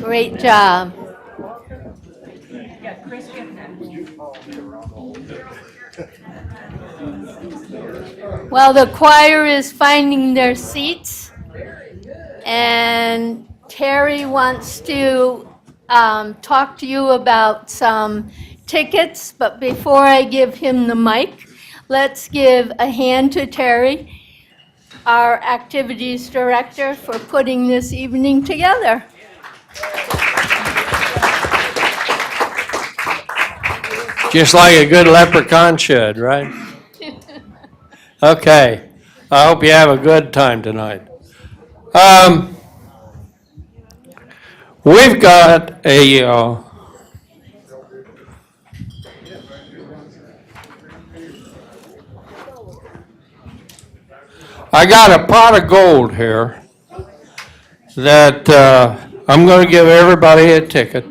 Great job. Well, the choir is finding their seats, and Terry wants to talk to you about some tickets, but before I give him the mic, let's give a hand to Terry, our activities director, for putting this evening together. Just like a good leprechaun should, right? Okay. I hope you have a good time tonight. We've got I got a pot of gold here that I'm going to give everybody a ticket.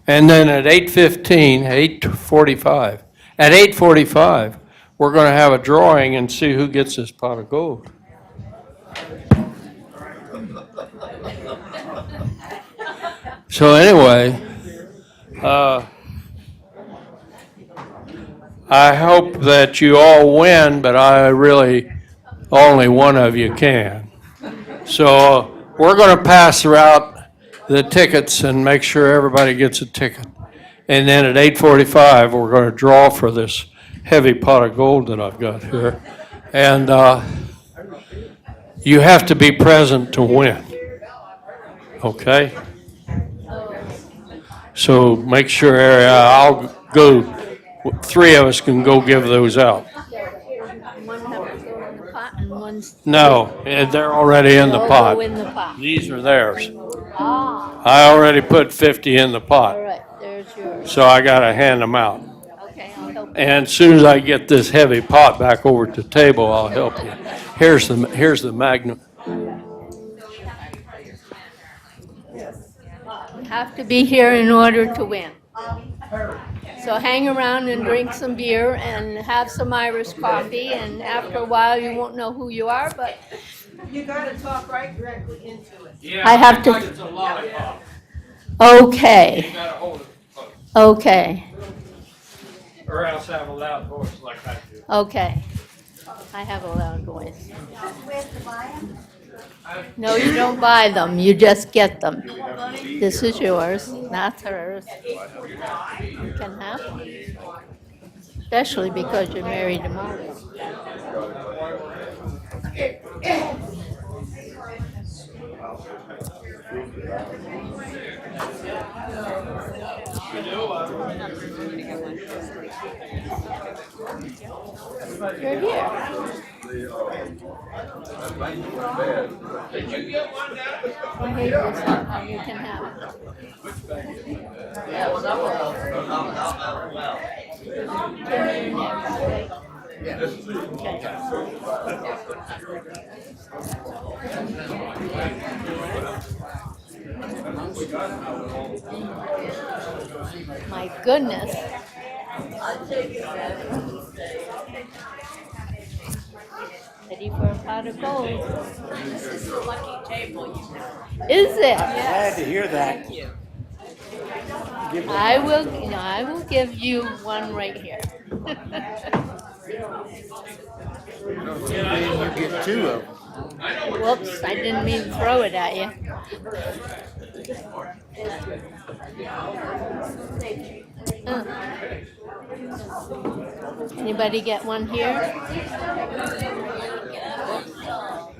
And then at 8:45, at 8:45, we're going to have a drawing and see who gets this pot of gold. So anyway, I hope that you all win, but only one of you can. So we're going to pass out the tickets and make sure everybody gets a ticket. And then at 8:45, we're going to draw for this heavy pot of gold that I've got here. And you have to be present to win. Okay? So make sure, I'll go, three of us can go give those out. One has to go in the pot and one's. No, they're already in the All pot. go in the pot. These are theirs. Ah, I already put 50 in the all pot, right, there's yours. so I got to hand them out. Okay, I'll help you. And as soon as I get this heavy pot back over to the table, I'll help you. Here's the magnum. You have to be here in order to win. So hang around and drink some beer and have some Irish coffee, and after a while, you won't know who you are, but You gotta talk right directly into it. I have to. It's a lollipop. Okay, You gotta hold it, okay, or else have a loud voice like I do. okay. I have a loud voice. No, you don't buy them, you just get them. This is yours, that's hers. You can have one. Especially because you're married to Mario. You're here. Did you get one down? Behave yourself, you can have it. My goodness. Ready for a pot of gold. This is the lucky table, you know. Is it? Glad to hear that. I will give you one right here. You get two of them. Whoops, I didn't mean to throw it at you. Anybody get one here?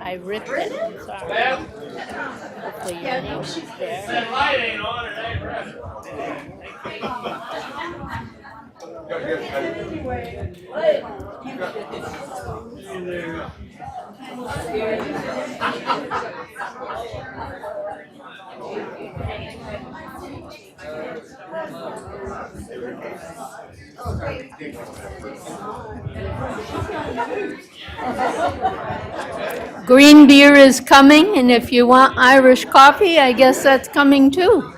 I ripped it, sorry. Hopefully your name is there. That light ain't on, it ain't right. Green beer is coming, and if you want Irish coffee, I guess that's coming too.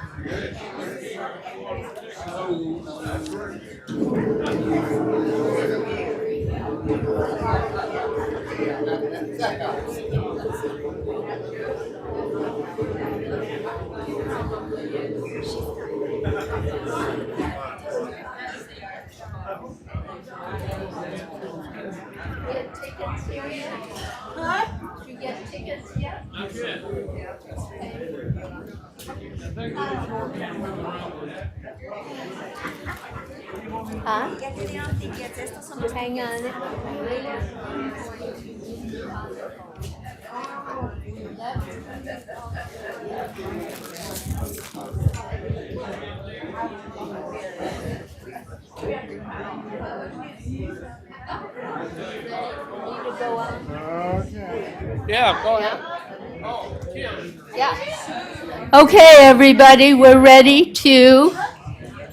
Get tickets here yet? Huh? Did you get tickets yet? Huh? Ya te dieron tickets, estos son los Hang on. Need to go on? Yeah, go ahead. Yeah. Okay, everybody, we're ready to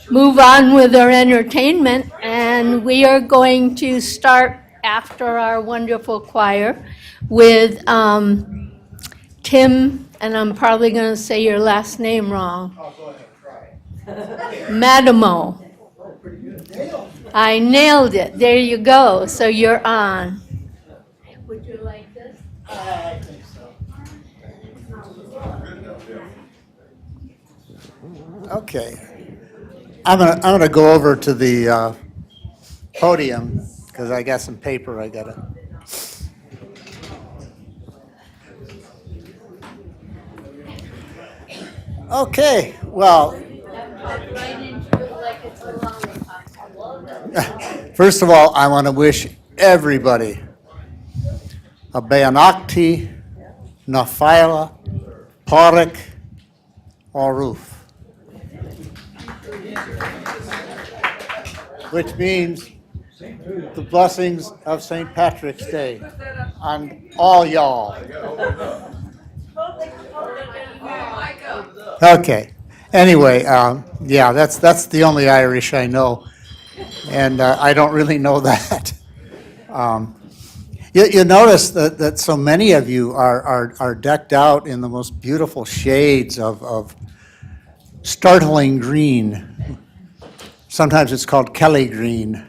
move on with our entertainment, and we are going to start after our wonderful choir with Tim, and I'm probably going to say your last name wrong. Madamo. I nailed it. There you go. So you're on. Would you like this? I think so. Okay. I'm gonna go over to the podium because I got some paper I gotta. Okay. Well, Right into it like it's a lollipop. first of all, I want to wish everybody a Beanakti, Nafaila, Parik, Aruf. Which means the blessings of St. Patrick's Day on all y'all. Okay. Anyway, yeah, that's the only Irish I know, and I don't really know that. You notice that so many of you are decked out in the most beautiful shades of startling green. Sometimes it's called Kelly green.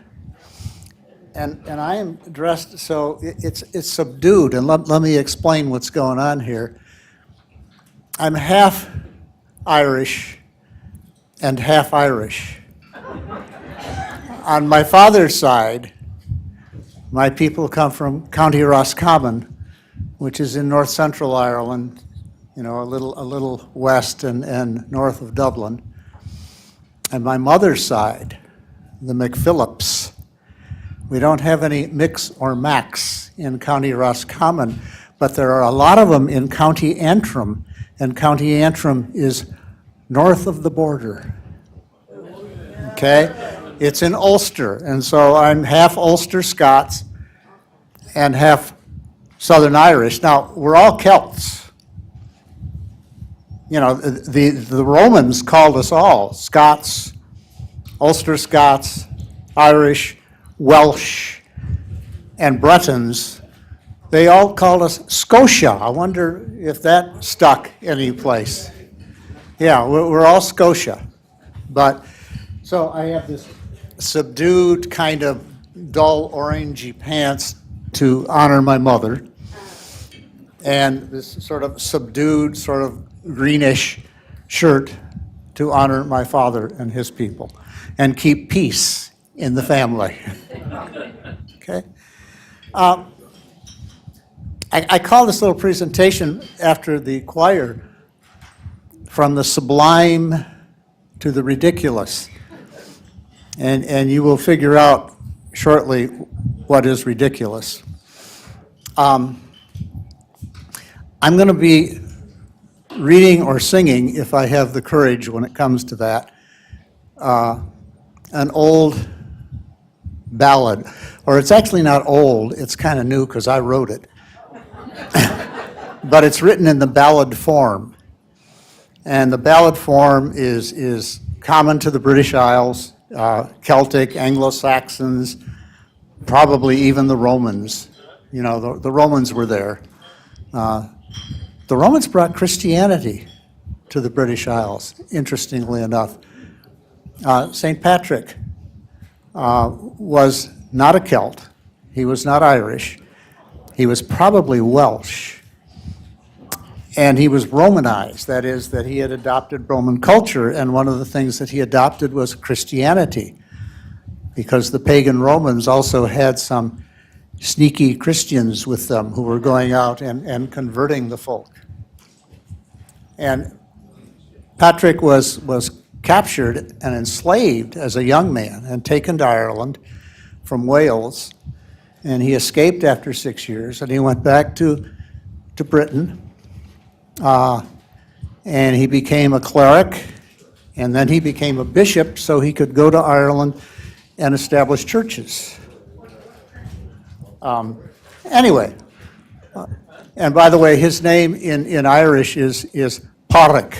And I am dressed so it's subdued. And let me explain what's going on here. I'm half Irish and half Irish. On my father's side, my people come from County Roscommon, which is in north central Ireland, you know, a little west and north of Dublin. And my mother's side, the McPhillips, we don't have any Mix or Macs in County Roscommon, but there are a lot of them in County Antrim, and County Antrim is north of the border. Okay? It's in Ulster, and so I'm half Ulster Scots and half Southern Irish. Now, we're all Celts. You know, the Romans called us all Scots, Ulster Scots, Irish, Welsh, and Bretons. They all called us Scotia. I wonder if that stuck any place. Yeah, we're all Scotia. But, so I have this subdued kind of dull orangey pants to honor my mother, and this sort of subdued, sort of greenish shirt to honor my father and his people and keep peace in the family. Okay? I call this little presentation after the choir, From the Sublime to the Ridiculous. And you will figure out shortly what is ridiculous. I'm going to be reading or singing, if I have the courage when it comes to that, an old ballad. Or it's actually not old, it's kind of new because I wrote it. But it's written in the ballad form. And the ballad form is common to the British Isles, Celtic, Anglo-Saxons, probably even the Romans. You know, the Romans were there. The Romans brought Christianity to the British Isles, interestingly enough. St. Patrick was not a Celt. He was not Irish. He was probably Welsh. And he was Romanized, that is, that he had adopted Roman culture, and one of the things that he adopted was Christianity, because the pagan Romans also had some sneaky Christians with them who were going out and converting the folk. And Patrick was captured and enslaved as a young man and taken to Ireland from Wales, and he escaped after 6 years, and he went back to Britain. And he became a cleric, and then he became a bishop so he could go to Ireland and establish churches. Anyway, and by the way, his name in Irish is Pádraig.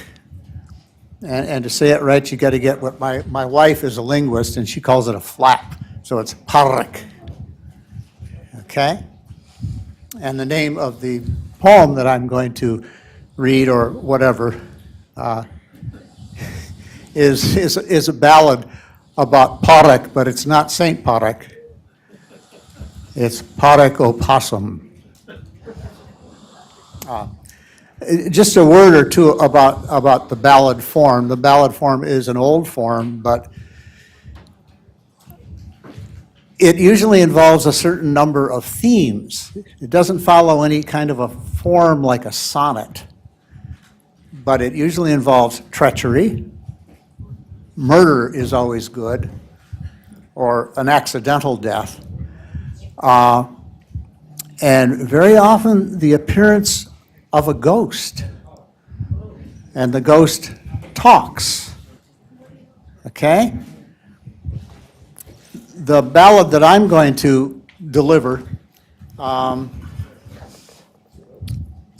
And to say it right, you got to get what my wife is a linguist, and she calls it a flap, so it's Pádraig. Okay? And the name of the poem that I'm going to read, or whatever, is a ballad about Pádraig, but it's not Saint Pádraig. It's Pádraig O'Possum. Just a word or two about the ballad form. The ballad form is an old form, but it usually involves a certain number of themes. It doesn't follow any kind of a form like a sonnet, but it usually involves treachery. Murder is always good, or an accidental death. And very often the appearance of a ghost. And the ghost talks. Okay? The ballad that I'm going to deliver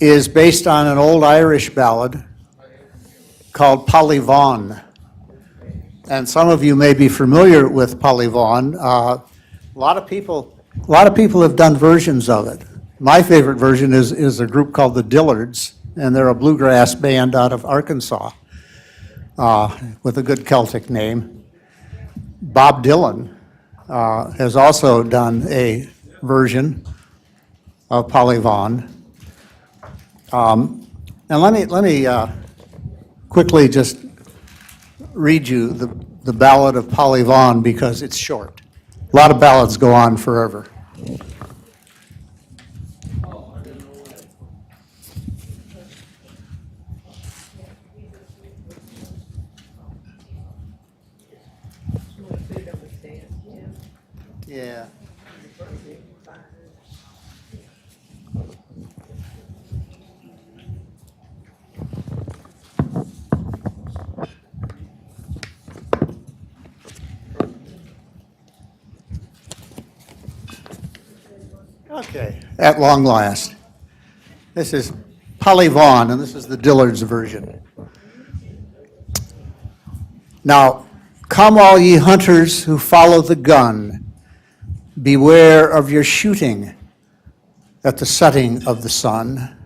is based on an old Irish ballad called Polly Vaughan. And some of you may be familiar with Polly Vaughan. A lot of people have done versions of it. My favorite version is a group called the Dillards, and they're a bluegrass band out of Arkansas with a good Celtic name. Bob Dylan has also done a version of Polly Vaughan. And let me quickly just read you the ballad of Polly Vaughan because it's short. A lot of ballads go on forever. Yeah. Okay, at long last. This is Polly Vaughan, and this is the Dillards version. Now, come all ye hunters who follow the gun, beware of your shooting at the setting of the sun.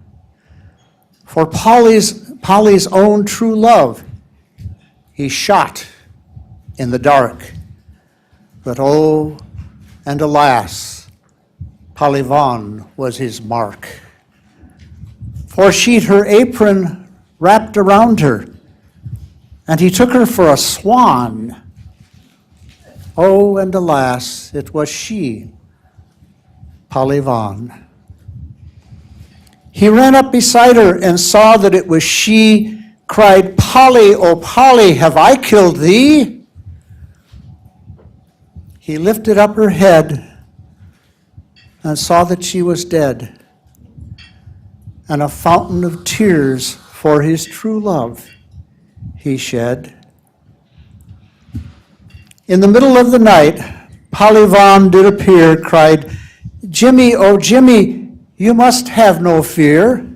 For Polly's own true love, he shot in the dark. But oh, and alas, Polly Vaughan was his mark. For she'd her apron wrapped around her, and he took her for a swan. Oh, and alas, it was she, Polly Vaughan. He ran up beside her and saw that it was she, cried, Polly, oh Polly, have I killed thee? He lifted up her head and saw that she was dead, and a fountain of tears for his true love he shed. In the middle of the night, Polly Vaughan did appear, cried, Jimmy, oh Jimmy, you must have no fear.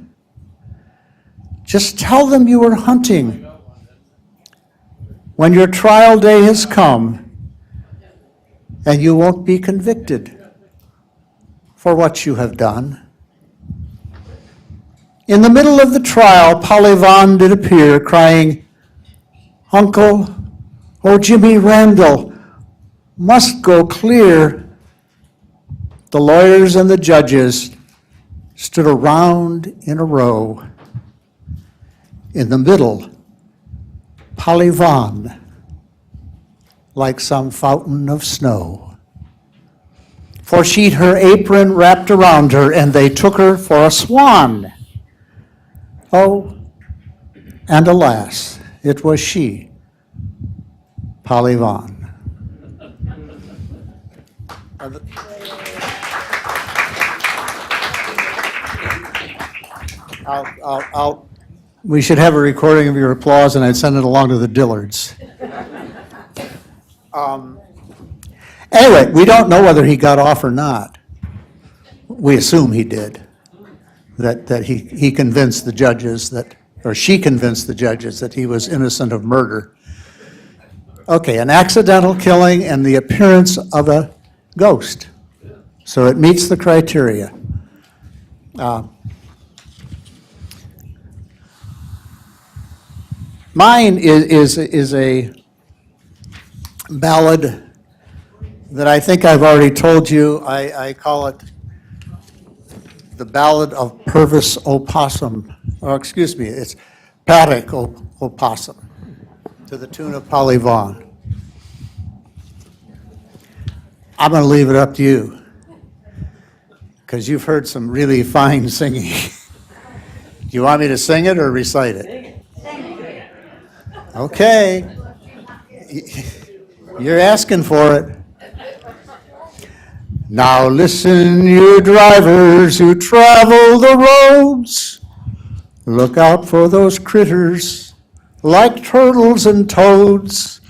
Just tell them you were hunting when your trial day has come, and you won't be convicted for what you have done. In the middle of the trial, Polly Vaughan did appear, crying, Uncle, oh Jimmy Randall, must go clear. The lawyers and the judges stood around in a row. In the middle, Polly Vaughn, like some fountain of snow. For she'd her apron wrapped around her, and they took her for a swan. Oh, and alas, it was she, Polly Vaughn. We should have a recording of your applause, and I'd send it along to the Dillards. Anyway, we don't know whether he got off or not. We assume he did. That he convinced the judges that, or she convinced the judges that he was innocent of murder. Okay, an accidental killing and the appearance of a ghost. So it meets the criteria. Mine is a ballad that I think I've already told you. I call it the Ballad of Purvis Opossum. Oh, excuse me, it's Paddock Opossum, to the tune of Polly Vaughn. I'm going to leave it up to you, because you've heard some really fine singing. Do you want me to sing it or recite it? Okay. You're asking for it. Now listen, you drivers who travel the roads. Look out for those critters like turtles and toads,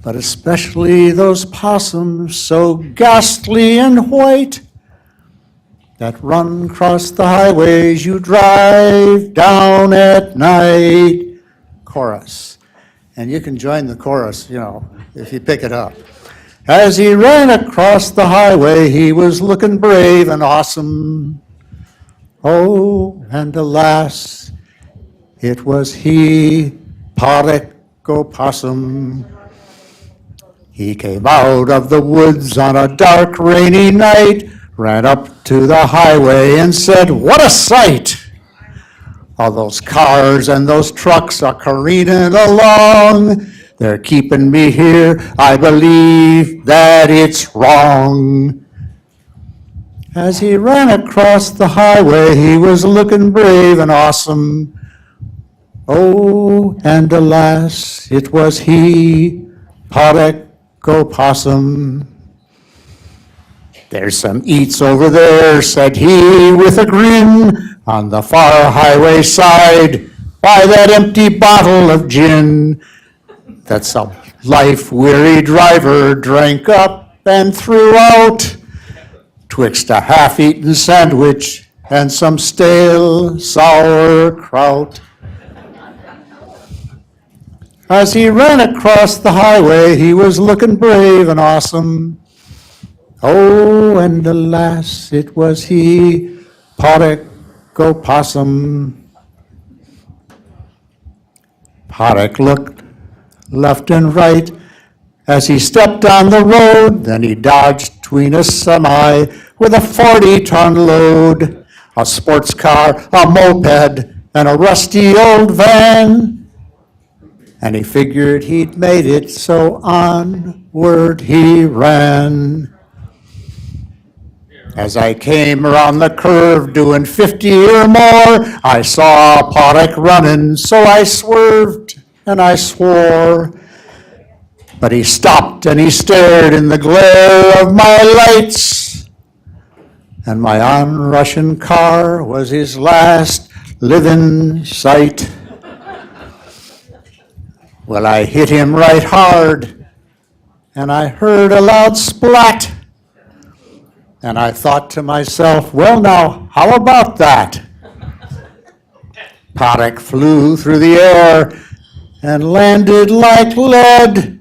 but especially those possums so ghastly and white that run across the highways you drive down at night. Chorus. And you can join the chorus, if you pick it up. As he ran across the highway, he was looking brave and awesome. Oh, and alas, it was he, Paddock Opossum. He came out of the woods on a dark, rainy night, ran up to the highway and said, "What a sight! All those cars and those trucks are careening along. They're keeping me here. I believe that it's wrong." As he ran across the highway, he was looking brave and awesome. Oh, and alas, it was he, Paddock Opossum. "There's some eats over there," said he with a grin, "on the far highway side, by that empty bottle of gin that some life-weary driver drank up and threw out, twixt a half-eaten sandwich and some stale sauerkraut." As he ran across the highway, he was looking brave and awesome. Oh, and alas, it was he, Paddock Opossum. Paddock looked left and right as he stepped on the road. Then he dodged between a semi with a 40-ton load, a sports car, a moped, and a rusty old van. And he figured he'd made it, so onward he ran. As I came around the curve doing 50 or more, I saw Paddock running, so I swerved and I swore. But he stopped and he stared in the glare of my lights, and my onrushing car was his last living sight. Well, I hit him right hard, and I heard a loud splat. And I thought to myself, well, now, how about that? Paddock flew through the air and landed like lead.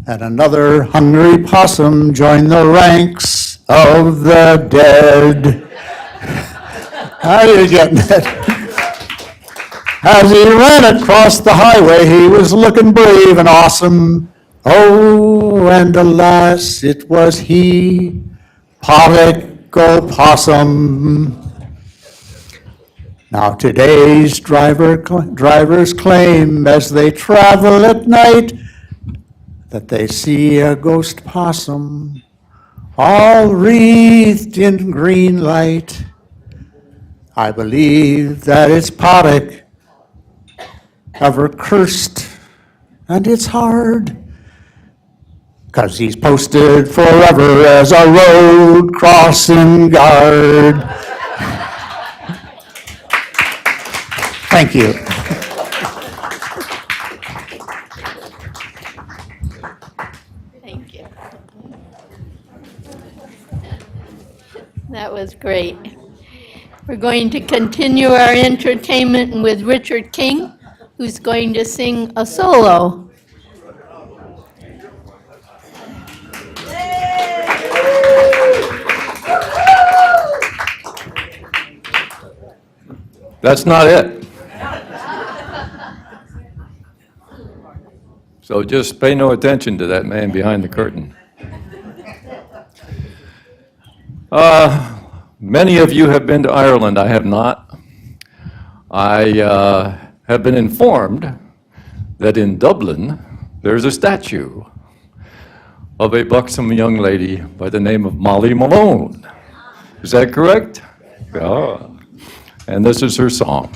And another hungry possum joined the ranks of the dead. How are you getting that? As he ran across the highway, he was looking brave and awesome. Oh, and alas, it was he, Paddock go possum. Now today's drivers claim as they travel at night that they see a ghost possum all wreathed in green light. I believe that it's Paddock, ever cursed, and it's hard, 'cause he's posted forever as a road crossing guard. Thank you. Thank you. That was great. We're going to continue our entertainment with Richard King, who's going to sing a solo. That's not it. So just pay no attention to that man behind the curtain. Many of you have been to Ireland. I have not. I have been informed that in Dublin, there's a statue of a buxom young lady by the name of Molly Malone. Is that correct? Yeah. And this is her song.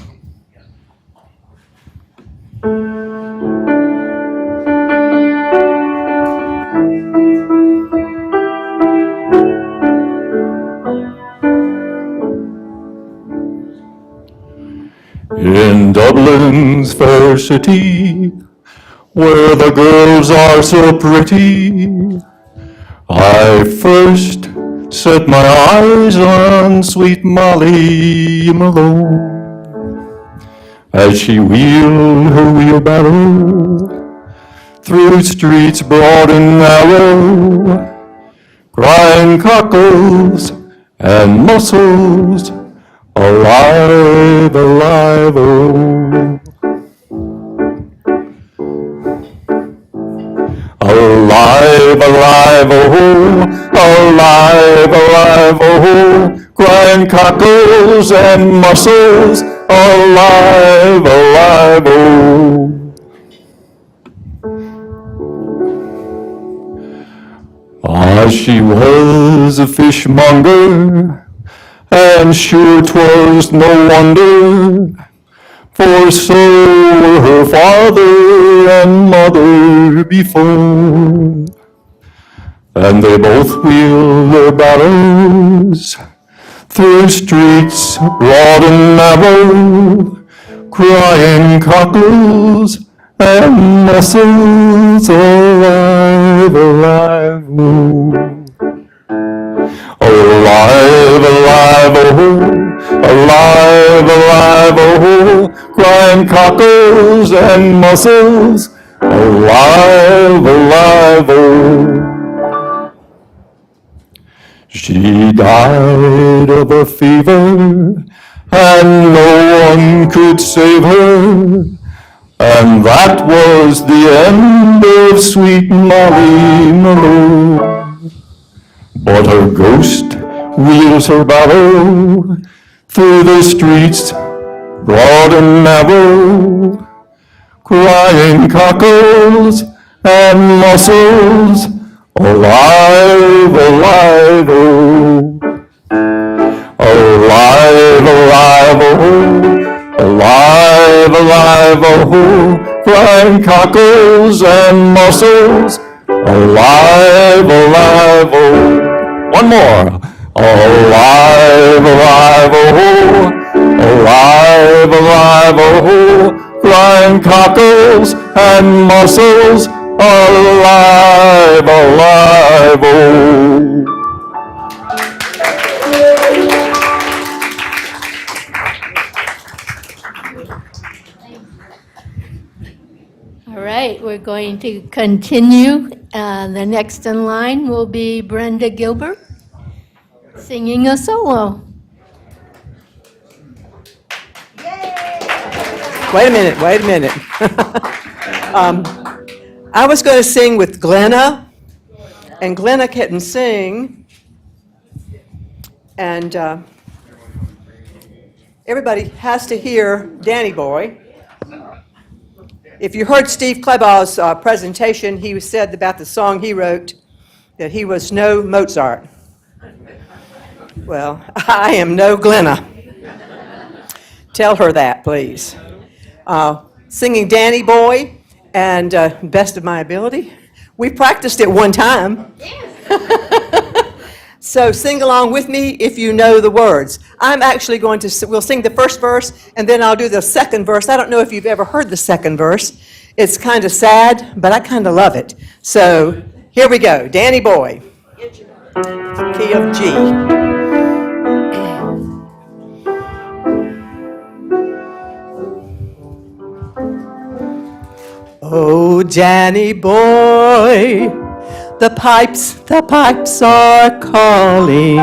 In Dublin's fair city, where the girls are so pretty, I first set my eyes on sweet Molly Malone, as she wheeled her wheelbarrow through streets broad and narrow, crying cockles and mussels, alive, alive, oh. Alive, alive, oh, alive, alive, oh, crying cockles and mussels, alive, alive, oh. Ah, she was a fishmonger, and sure 'twas no wonder, for so were her father and mother before. And they both wheeled their barrows through streets broad and narrow, crying cockles and mussels, alive, alive, oh. Alive, alive, oh, alive, alive, oh, crying cockles and mussels, alive, alive, oh. She died of a fever, and no one could save her, and that was the end of sweet Molly Malone. But her ghost wheels her barrow through the streets broad and narrow, crying cockles and mussels, alive, alive, oh. Alive, alive, oh, alive, alive, oh, crying cockles and mussels, alive, alive, oh. One more. Alive, alive, oh, alive, alive, oh, crying cockles and mussels, alive, alive, oh. All right, we're going to continue. The next in line will be Brenda Gilbert singing a solo. Wait a minute. I was going to sing with Glenna, and Glenna couldn't sing. And everybody has to hear Danny Boy. If you heard Steve Klebau's presentation, he said about the song he wrote that he was no Mozart. Well, I am no Glenna. Tell her that, please. Singing Danny Boy and best of my ability. We practiced it one time. So sing along with me if you know the words. I'm actually going to, we'll sing the first verse, and then I'll do the second verse. I don't know if you've ever heard the second verse. It's kind of sad, but I kind of love it. So here we go. Danny Boy, key of G. Oh, Danny boy, the pipes are calling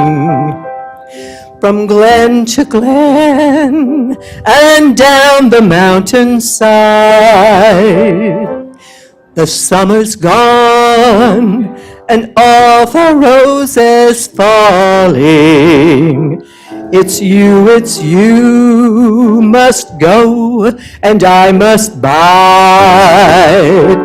from glen to glen and down the mountainside. The summer's gone and all the roses falling. It's you must go and I must bide.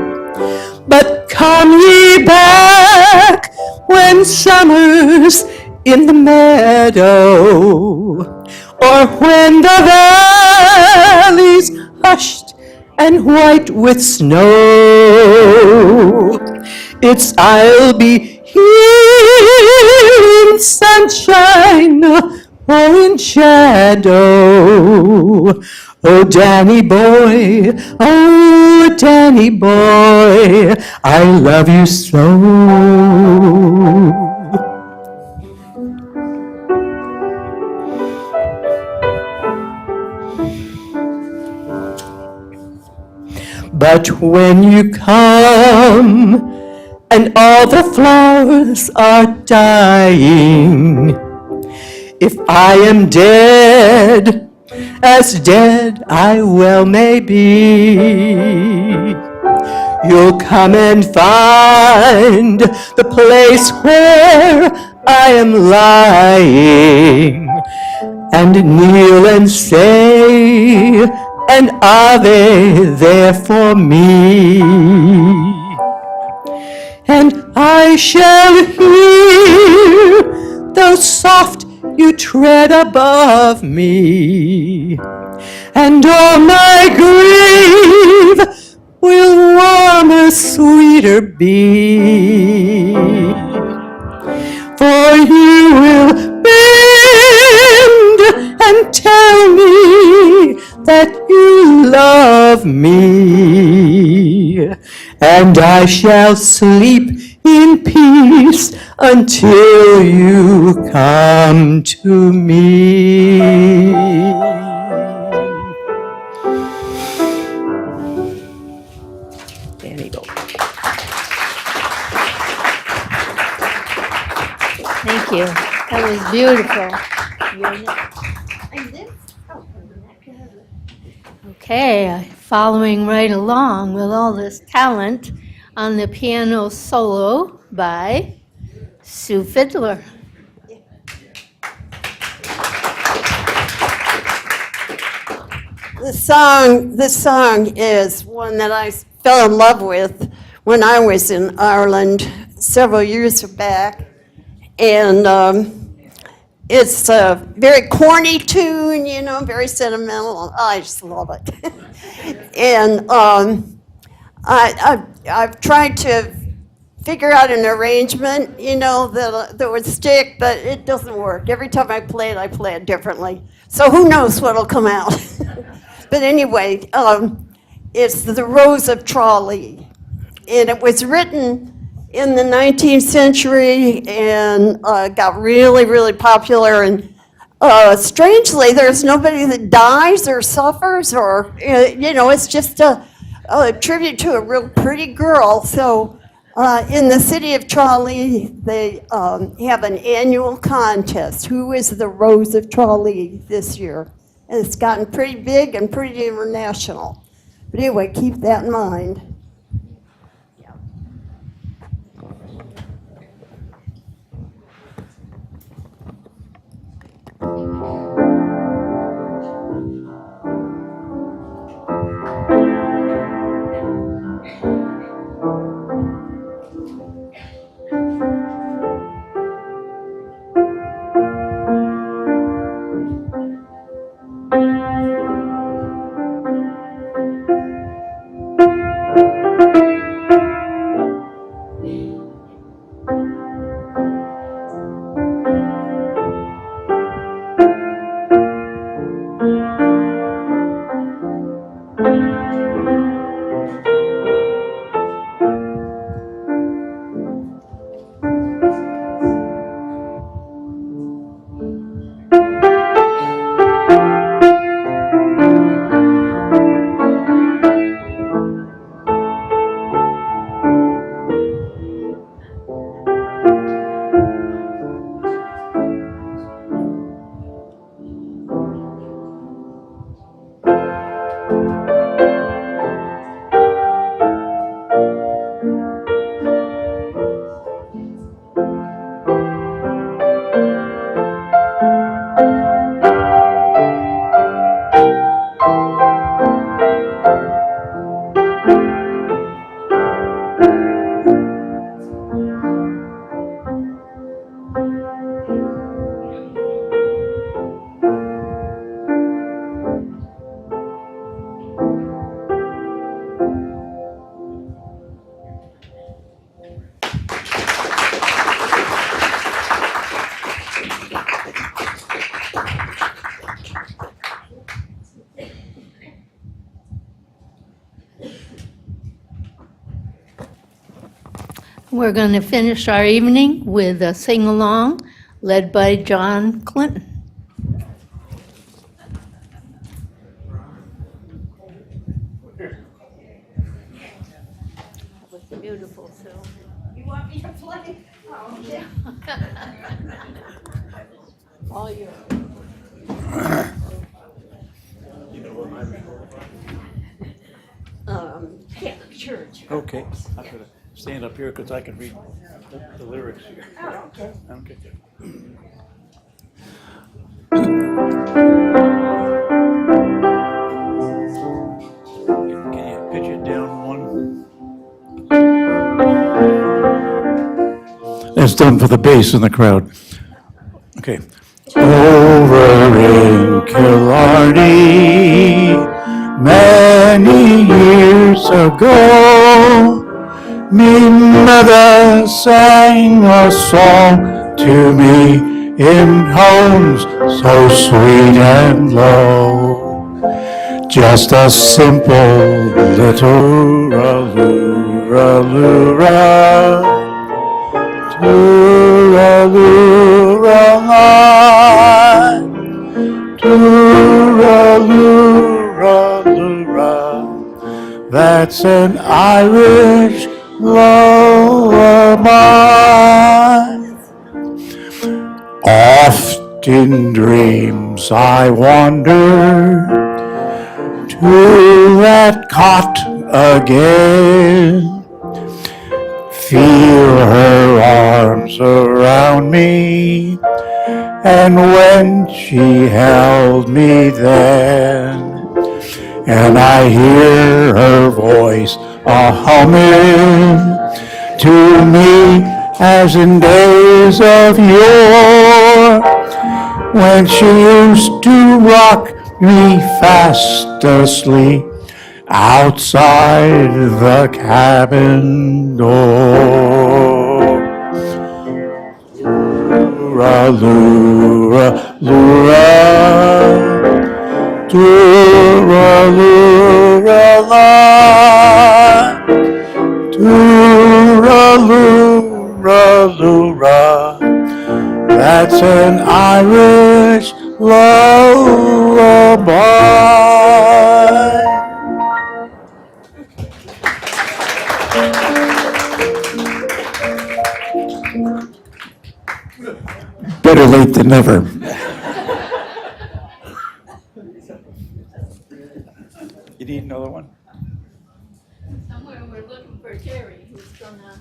But come ye back when summer's in the meadow, or when the valley's hushed and white with snow. It's I'll be here in sunshine or in shadow. Oh, Danny boy, oh, Danny boy, I love you so. But when you come and all the flowers are dying, if I am dead, as dead I well may be, you'll come and find the place where I am lying, and kneel and say an Ave there for me. And I shall hear, though soft you tread above me, and all my grief will warmer, sweeter be. For you will bend and tell me that you love me, and I shall sleep in peace until you come to me. Danny Boy. Thank you. That was beautiful. Okay, following right along with all this talent on the piano solo by Sue Fiddler. This song is one that I fell in love with when I was in Ireland several years back. And it's a very corny tune, you know, very sentimental. I just love it. And I've tried to figure out an arrangement, you know, that would stick, but it doesn't work. Every time I play it differently. So who knows what'll come out. But anyway, it's The Rose of Tralee. And it was written in the 19th century and got really, really popular. And strangely, there's nobody that dies or suffers or, you know, it's just a tribute to a real pretty girl. So in the city of Tralee, they have an annual contest. Who is the Rose of Tralee this year? And it's gotten pretty big and pretty international. But anyway, keep that in mind. We're going to finish our evening with a sing-along led by John Clinton. That was beautiful, Sue. You want me to play? Oh, yeah. All yours. Catholic Church. Okay, I'm gonna stand up here because I can read the lyrics here. Oh, okay. Okay. Can you pitch it down one? That's done for the bass in the crowd. Okay. Over in Killarney, many years ago, me mother sang a song to me in tones so sweet and low. Just a simple little lura-lura, lura-lura, lura-lura. That's an Irish lullaby. Oft in dreams I wander to that cot again. Feel her arms around me, and when she held me then, and I hear her voice a-humming to me as in days of yore, when she used to rock me fast asleep outside the cabin door. Lura, lura, lura, lura, lura, la, lura, lura, lura. That's an Irish lullaby. Better late than never. You need another one? Somewhere we're looking for Terry, who's gonna...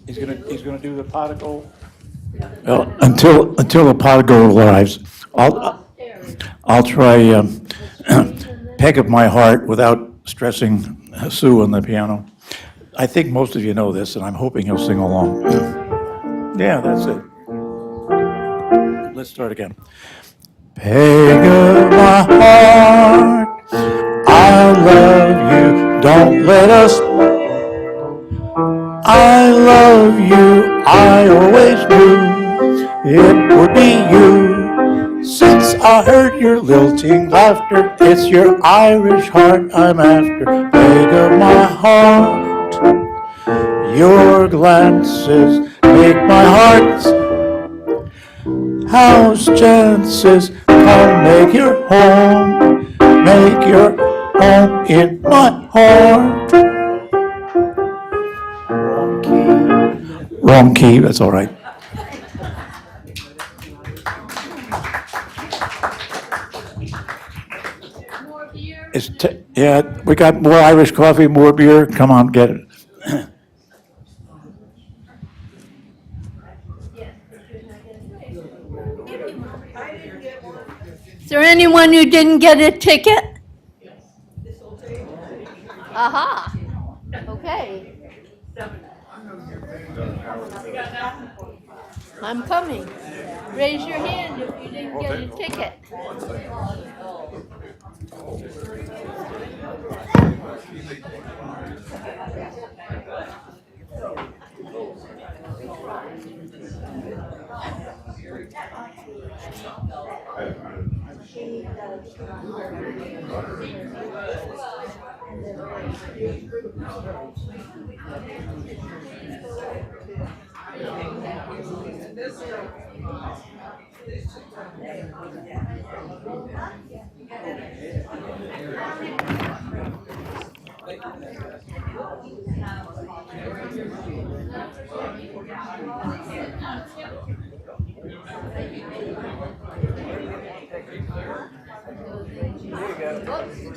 He's gonna do the pot of gold? Well, until the pot of gold arrives, I'll try Peg of My Heart without stressing Sue on the piano. I think most of you know this, and I'm hoping he'll sing along. Yeah, that's it. Let's start again. Peg of my heart, I love you, don't let us. I love you, I always knew it would be you. Since I heard your lilting laughter, it's your Irish heart I'm after. Peg of my heart, your glances make my heart's house chances. Come make your home in my heart. Wrong key, that's all right. Yeah, we got more Irish coffee, more beer. Come on, get it. Is there anyone who didn't get a ticket? Aha, okay. I'm coming. Raise your hand if you didn't get a ticket.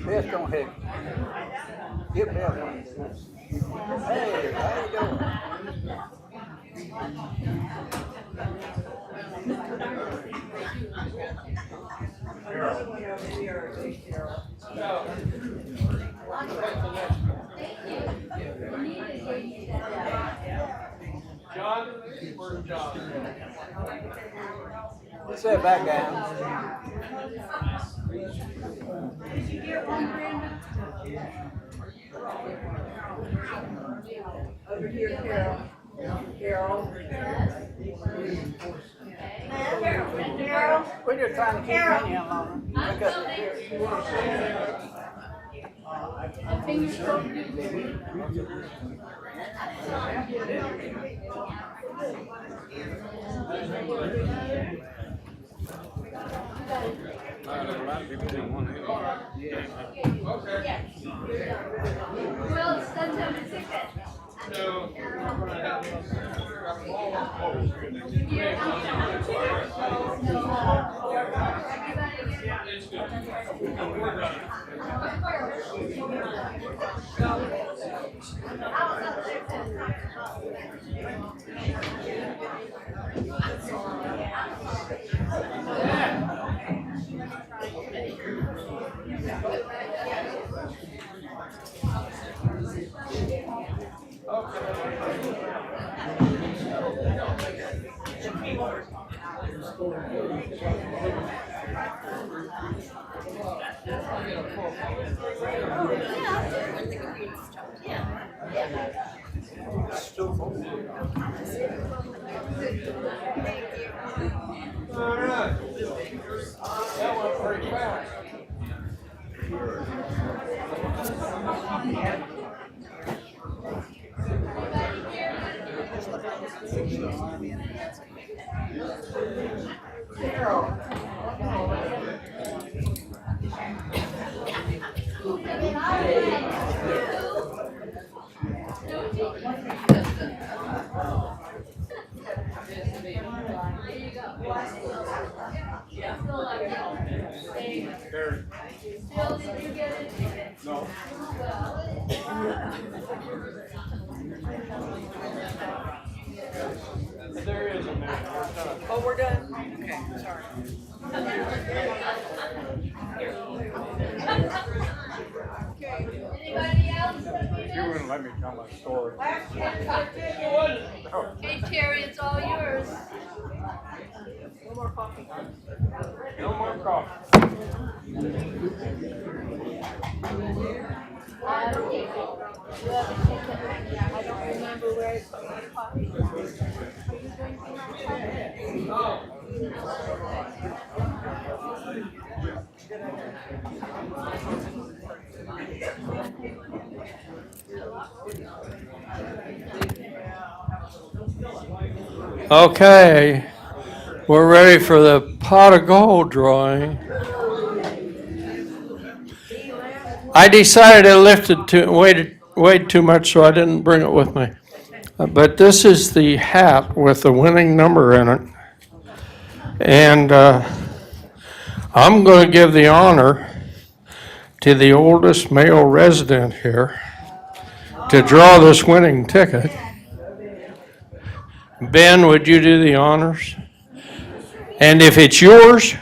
Best on heavy. Get Beth one. Hey, how you doing? John, where's John? Sit back down. Over here, Carol. Carol. We're just trying to keep Penny alone. Look up here. Well, send them a ticket. All right. That went pretty fast. Still, did you get a ticket? No. There is a minute. Oh, we're done? Okay, sorry. Anybody else? You wouldn't let me tell my story. Hey, Terry, it's all yours. No more coffee. I don't remember where it's coffee. Are you drinking Okay, we're ready for the pot of gold drawing. I decided I weighed too much, so I didn't bring it with me. But this is the hat with the winning number in it. And I'm going to give the honor to the oldest male resident here to draw this winning ticket. Ben, would you do the honors? And if it's yours,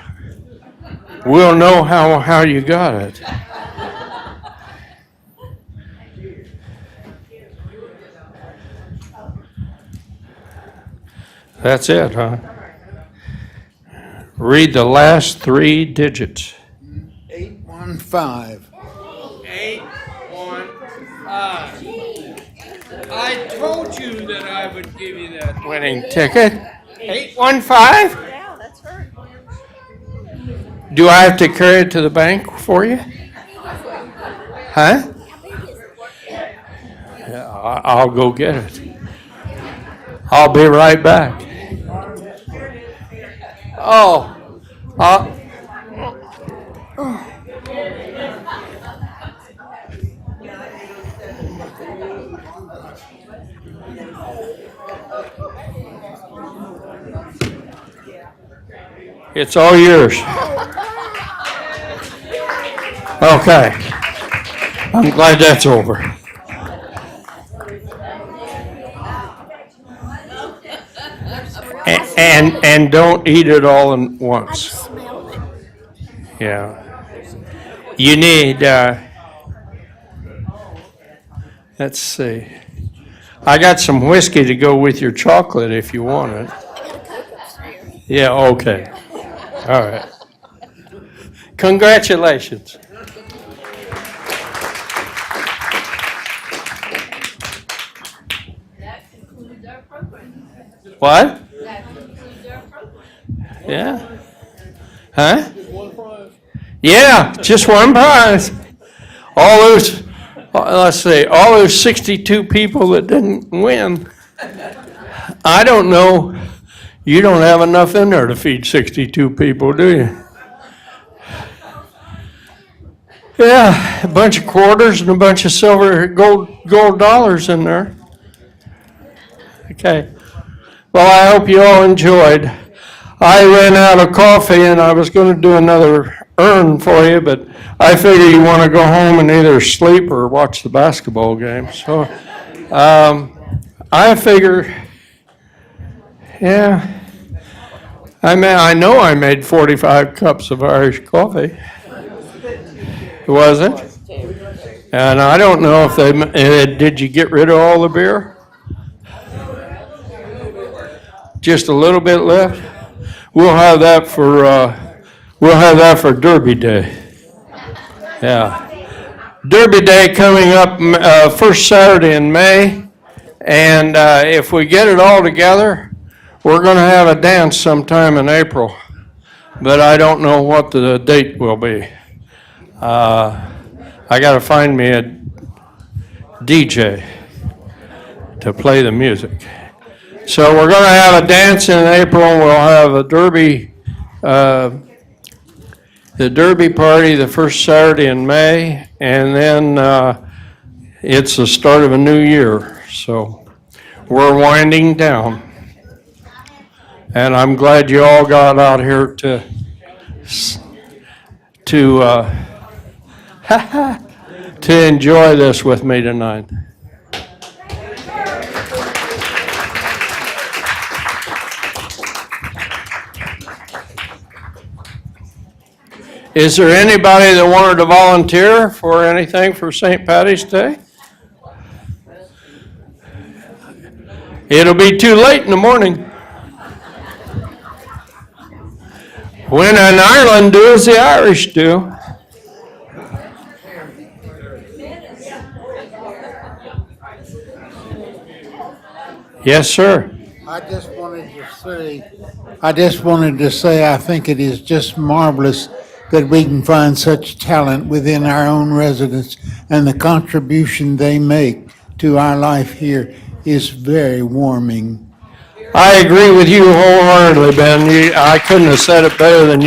we'll know how you got it. That's it, huh? Read the last three digits. 815. 815. I told you that I would give you that winning ticket. 815? Yeah, that's her. Do I have to carry it to the bank for you? Huh? I'll go get it. I'll be right back. Oh, it's all yours. Okay. I'm glad that's over. And don't eat it all at once. Yeah. You need, let's see. I got some whiskey to go with your chocolate if you want it. Yeah, okay. All right. Congratulations. That concludes our program. What? That concludes our program. Yeah. Huh? Yeah, just one prize. All those, let's see, all those 62 people that didn't win. I don't know. You don't have enough in there to feed 62 people, do you? Yeah, a bunch of quarters and a bunch of silver, gold dollars in there. Okay. Well, I hope you all enjoyed. I ran out of coffee and I was going to do another urn for you, but I figure you want to go home and either sleep or watch the basketball game. So I figure, yeah, I know I made 45 cups of Irish coffee. Was it? And I don't know if did you get rid of all the beer? Just a little bit left? We'll have that for Derby Day. Yeah. Derby Day coming up first Saturday in May. And if we get it all together, we're going to have a dance sometime in April. But I don't know what the date will be. I got to find me a DJ to play the music. So we're going to have a dance in April. We'll have a Derby, the Derby party the first Saturday in May, and then it's the start of a new year. So we're winding down. And I'm glad you all got out here to enjoy this with me tonight. Is there anybody that wanted to volunteer for anything for St. Patty's Day? It'll be too late in the morning. When in Ireland do as the Irish do. Yes, sir. I just wanted to say, I think it is just marvelous that we can find such talent within our own residents, and the contribution they make to our life here is very warming. I agree with you wholeheartedly, Ben. I couldn't have said it better than you.